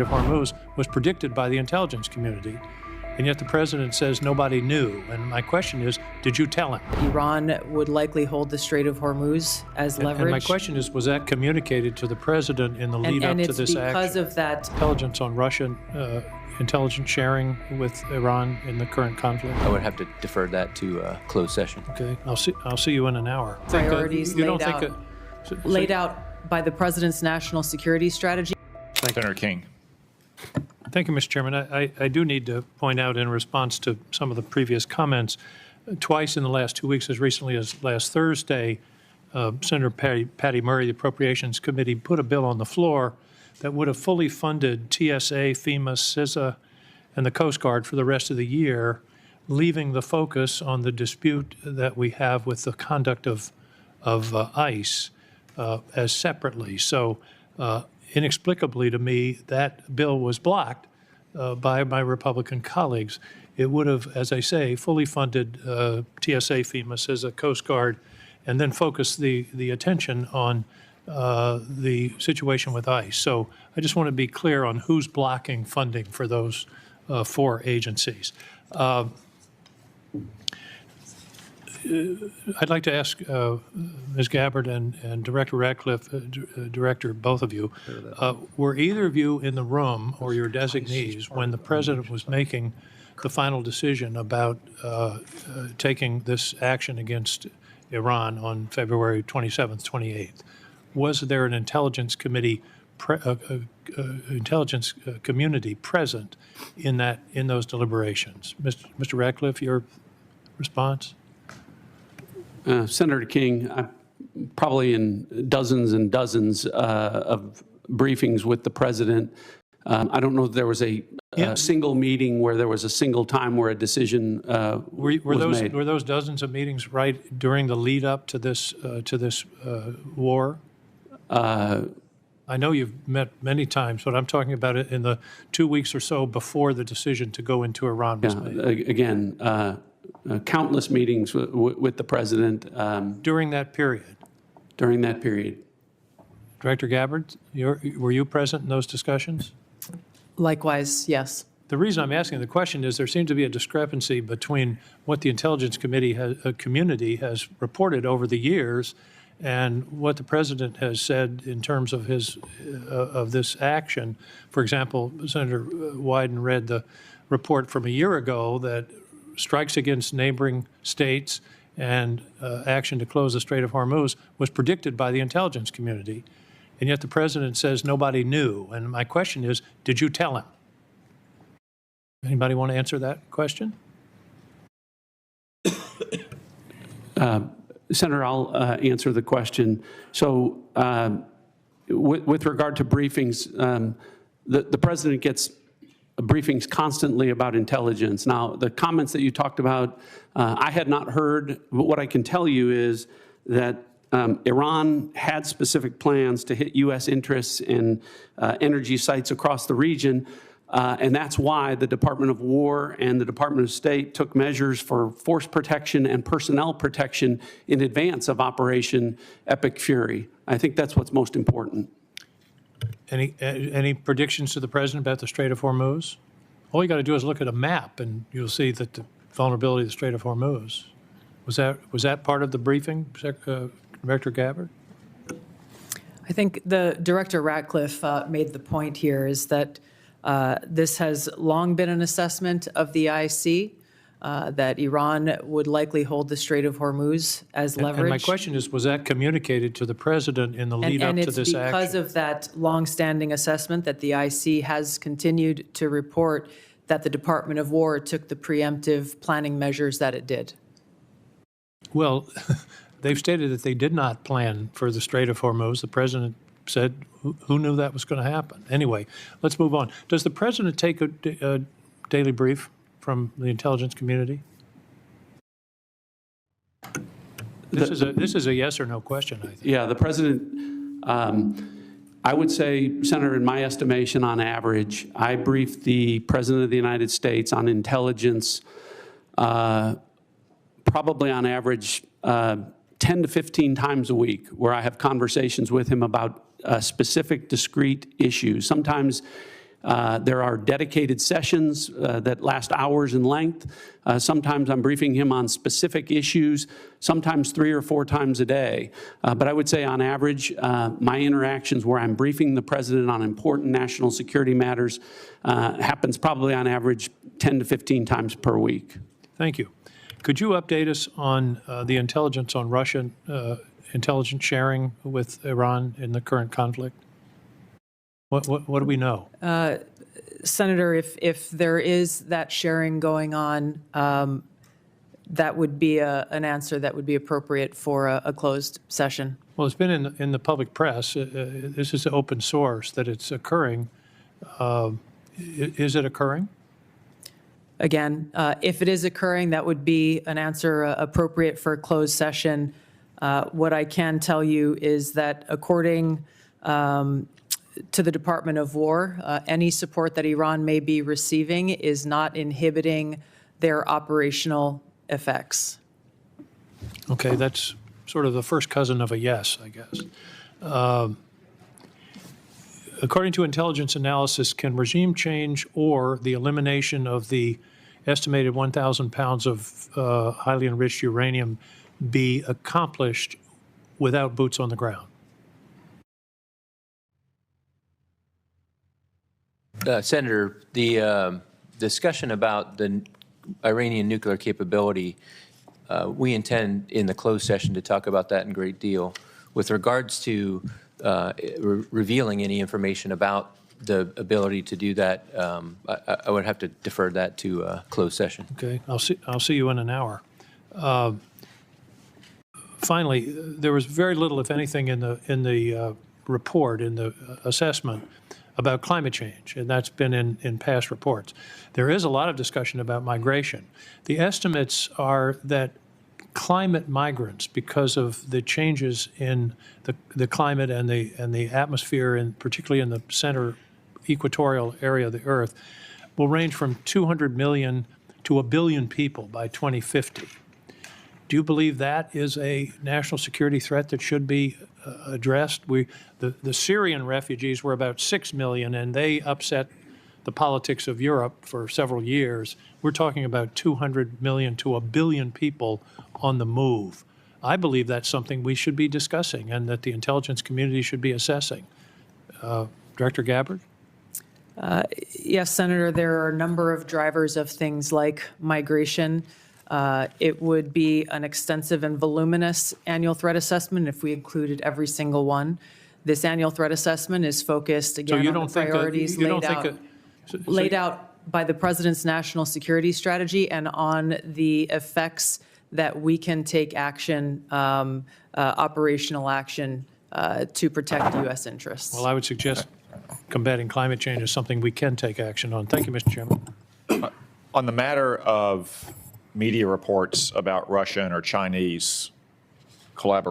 of Hormuz was predicted by the intelligence community, and yet the president says nobody knew. And my question is, did you tell him? Iran would likely hold the Strait of Hormuz as leverage. And my question is, was that communicated to the president in the lead up to this action? And it's because of that. Intelligence on Russian intelligence sharing with Iran in the current conflict? I would have to defer that to a closed session. Okay, I'll see you in an hour. Priorities laid out by the president's national security strategy. Senator King. Thank you, Mr. Chairman. I do need to point out in response to some of the previous comments, twice in the last 2 weeks, as recently as last Thursday, Senator Patty Murray, the Appropriations Committee, put a bill on the floor that would have fully funded TSA, FEMA, CISA, and the Coast Guard for the rest of the year, leaving the focus on the dispute that we have with the conduct of ICE as separately. So inexplicably to me, that bill was blocked by my Republican colleagues. It would have, as I say, fully funded TSA, FEMA, CISA, Coast Guard, and then focused the attention on the situation with ICE. So I just want to be clear on who's blocking funding for those 4 agencies. I'd like to ask Ms. Gabbard and Director Ratcliffe, Director, both of you, were either of you in the room or your designees when the president was making the final decision about taking this action against Iran on February 27th, 28th? Was there an intelligence committee, community present in those deliberations? Mr. Ratcliffe, your response? Senator King, I'm probably in dozens and dozens of briefings with the president. I don't know if there was a single meeting where there was a single time where a decision was made. Were those dozens of meetings right during the lead up to this war? I know you've met many times, but I'm talking about it in the 2 weeks or so before the decision to go into Iran was made. Again, countless meetings with the president. During that period? During that period. Director Gabbard, were you present in those discussions? Likewise, yes. The reason I'm asking the question is there seems to be a discrepancy between what the Intelligence Community has reported over the years and what the president has said in terms of of this action. For example, Senator Wyden read the report from a year ago that strikes against neighboring states and action to close the Strait of Hormuz was predicted by the intelligence community. And yet the president says nobody knew. And my question is, did you tell him? Anybody want to answer that question? Senator, I'll answer the question. So with regard to briefings, the president gets briefings constantly about intelligence. Now, the comments that you talked about, I had not heard, but what I can tell you is that Iran had specific plans to hit U.S. interests in energy sites across the region, and that's why the Department of War and the Department of State took measures for force protection and personnel protection in advance of Operation Epic Fury. I think that's what's most important. Any predictions to the president about the Strait of Hormuz? All you got to do is look at a map, and you'll see that the vulnerability of the Strait of Hormuz. Was that part of the briefing, Director Gabbard? I think the Director Ratcliffe made the point here is that this has long been an assessment of the IC, that Iran would likely hold the Strait of Hormuz as leverage. And my question is, was that communicated to the president in the lead up to this action? And it's because of that longstanding assessment that the IC has continued to report that the Department of War took the preemptive planning measures that it did. Well, they've stated that they did not plan for the Strait of Hormuz. The president said, who knew that was going to happen? Anyway, let's move on. Does the president take a daily brief from the intelligence community? This is a yes or no question, I think. Yeah, the president, I would say, Senator, in my estimation, on average, I brief the President of the United States on intelligence probably on average 10 to 15 times a week, where I have conversations with him about specific, discrete issues. Sometimes There are dedicated sessions that last hours in length. Sometimes I'm briefing him on specific issues, sometimes 3 or 4 times a day. But I would say on average, my interactions where I'm briefing the president on important national security matters happens probably on average 10 to 15 times per week. Thank you. Could you update us on the intelligence on Russian intelligence sharing with Iran in the current conflict? What do we know? Senator, if there is that sharing going on, that would be an answer that would be appropriate for a closed session. Well, it's been in the public press. This is open source that it's occurring. Is it occurring? Again, if it is occurring, that would be an answer appropriate for a closed session. What I can tell you is that according to the Department of War, any support that Iran may be receiving is not inhibiting their operational effects. Okay, that's sort of the first cousin of a yes, I guess. According to intelligence analysis, can regime change or the elimination of the estimated 1,000 pounds of highly enriched uranium be accomplished without boots on the ground? Senator, the discussion about the Iranian nuclear capability, we intend in the closed session to talk about that in great deal. With regards to revealing any information about the ability to do that, I would have to defer that to a closed session. Okay, I'll see you in an hour. Finally, there was very little, if anything, in the report, in the assessment about climate change, and that's been in past reports. There is a lot of discussion about migration. The estimates are that climate migrants, because of the changes in the climate and the atmosphere, and particularly in the center equatorial area of the Earth, will range from 200 million to 1 billion people by 2050. Do you believe that is a national security threat that should be addressed? The Syrian refugees were about 6 million, and they upset the politics of Europe for several years. We're talking about 200 million to 1 billion people on the move. I believe that's something we should be discussing and that the intelligence community should be assessing. Director Gabbard? Yes, Senator, there are a number of drivers of things like migration. It would be an extensive and voluminous annual threat assessment if we included every single one. This annual threat assessment is focused, again, on the priorities laid out by the President's national security strategy and on the effects that we can take action, operational action, to protect U.S. interests. Well, I would suggest combating climate change is something we can take action on. Thank you, Mr. Chairman. On the matter of media reports about Russian or Chinese collaboration,